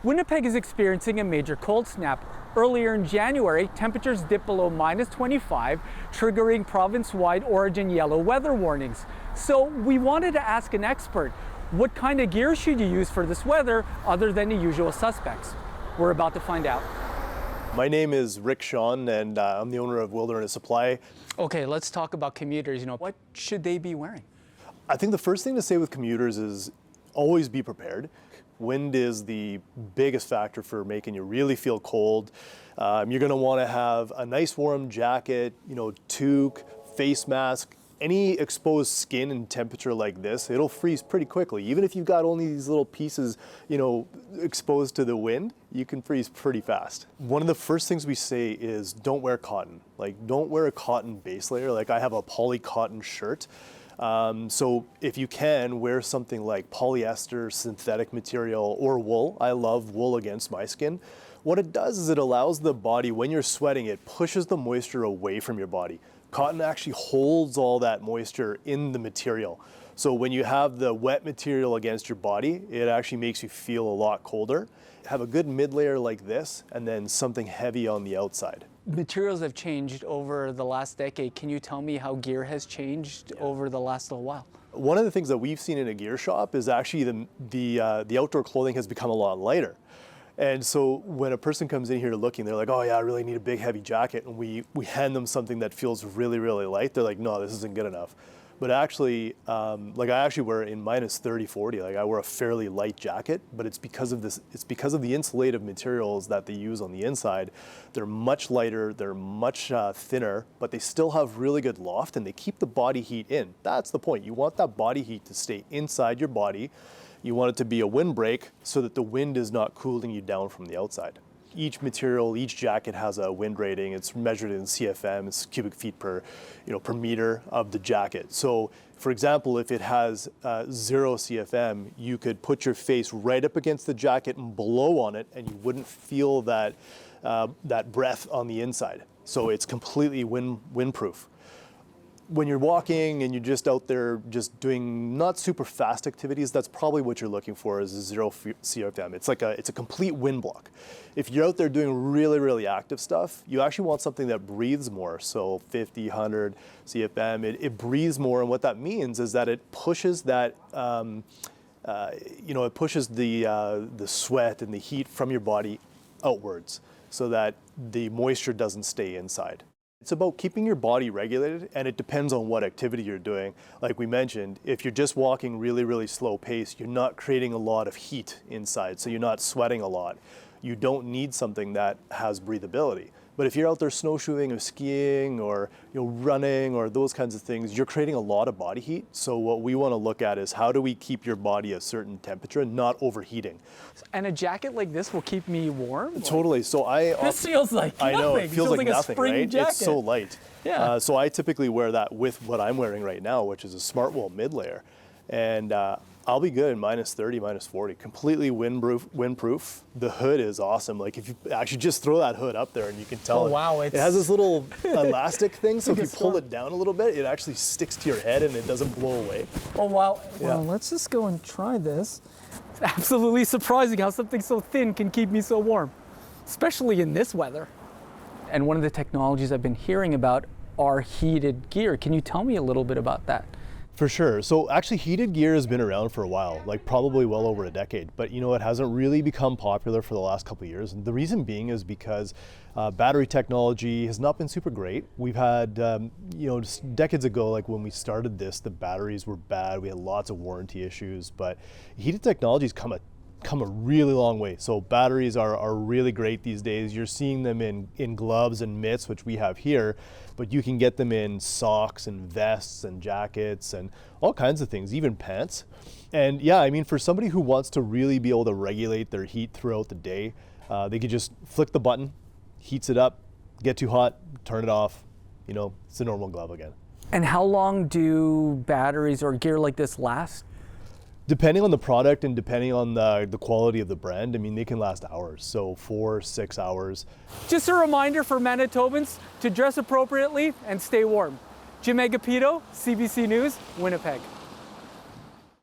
Winnipeg is experiencing a major cold snap. Earlier in January, temperatures dipped below -25, triggering province-wide Origin yellow weather warnings. So we wanted to ask an expert, what kind of gear should you use for this weather other than the usual suspects? We're about to find out. My name is Rick Sean, and I'm the owner of Wilderness Supply. Okay, let's talk about commuters. What should they be wearing? I think the first thing to say with commuters is always be prepared. Wind is the biggest factor for making you really feel cold. You're going to want to have a nice warm jacket, toque, face mask. Any exposed skin and temperature like this, it'll freeze pretty quickly. Even if you've got only these little pieces, exposed to the wind, you can freeze pretty fast. One of the first things we say is don't wear cotton. Don't wear a cotton base layer. I have a poly cotton shirt. So if you can, wear something like polyester, synthetic material, or wool. I love wool against my skin. What it does is it allows the body, when you're sweating, it pushes the moisture away from your body. Cotton actually holds all that moisture in the material. So when you have the wet material against your body, it actually makes you feel a lot colder. Have a good mid layer like this, and then something heavy on the outside. Materials have changed over the last decade. Can you tell me how gear has changed over the last little while? One of the things that we've seen in a gear shop is actually the outdoor clothing has become a lot lighter. And so when a person comes in here looking, they're like, oh yeah, I really need a big heavy jacket. And we hand them something that feels really, really light. They're like, no, this isn't good enough. But actually, I actually wear in -30, 40. I wear a fairly light jacket, but it's because of this. It's because of the insulative materials that they use on the inside. They're much lighter, they're much thinner, but they still have really good loft and they keep the body heat in. That's the point. You want that body heat to stay inside your body. You want it to be a windbreak so that the wind is not cooling you down from the outside. Each material, each jacket has a wind rating. It's measured in CFM, it's cubic feet per meter of the jacket. So for example, if it has 0 CFM, you could put your face right up against the jacket and blow on it and you wouldn't feel that breath on the inside. So it's completely windproof. When you're walking and you're just out there just doing not super fast activities, that's probably what you're looking for is a 0 CFM. It's a complete wind block. If you're out there doing really, really active stuff, you actually want something that breathes more. So 50, 100 CFM, it breathes more. And what that means is that it pushes that, it pushes the sweat and the heat from your body outwards so that the moisture doesn't stay inside. It's about keeping your body regulated, and it depends on what activity you're doing. Like we mentioned, if you're just walking really, really slow pace, you're not creating a lot of heat inside, so you're not sweating a lot. You don't need something that has breathability. But if you're out there snowshoeing or skiing or running or those kinds of things, you're creating a lot of body heat. So what we want to look at is how do we keep your body a certain temperature and not overheating. And a jacket like this will keep me warm? Totally. So this feels like nothing. I know, it feels like nothing, right? Jacket. It's so light. Yeah. So I typically wear that with what I'm wearing right now, which is a Smartwool mid layer. And I'll be good in -30, -40, completely windproof. The hood is awesome. If you actually just throw that hood up there and you can tell. Oh, wow. It has this little elastic thing, so if you pull it down a little bit, it actually sticks to your head and it doesn't blow away. Oh, wow. Yeah. Well, let's just go and try this. It's absolutely surprising how something so thin can keep me so warm, especially in this weather. And one of the technologies I've been hearing about are heated gear. Can you tell me a little bit about that? For sure. So actually heated gear has been around for a while, probably well over a decade, but it hasn't really become popular for the last couple of years. And the reason being is because battery technology has not been super great. We've had, just decades ago, when we started this, the batteries were bad. We had lots of warranty issues, but heated technology's come a really long way. So batteries are really great these days. You're seeing them in gloves and mitts, which we have here, but you can get them in socks and vests and jackets and all kinds of things, even pants. And yeah, for somebody who wants to really be able to regulate their heat throughout the day, they could just flick the button, heats it up, get too hot, turn it off. It's a normal glove again. And how long do batteries or gear like this last? Depending on the product and depending on the quality of the brand, they can last hours, so 4, 6 hours. Just a reminder for Manitobans to dress appropriately and stay warm. Jim Agapito, CBC News, Winnipeg.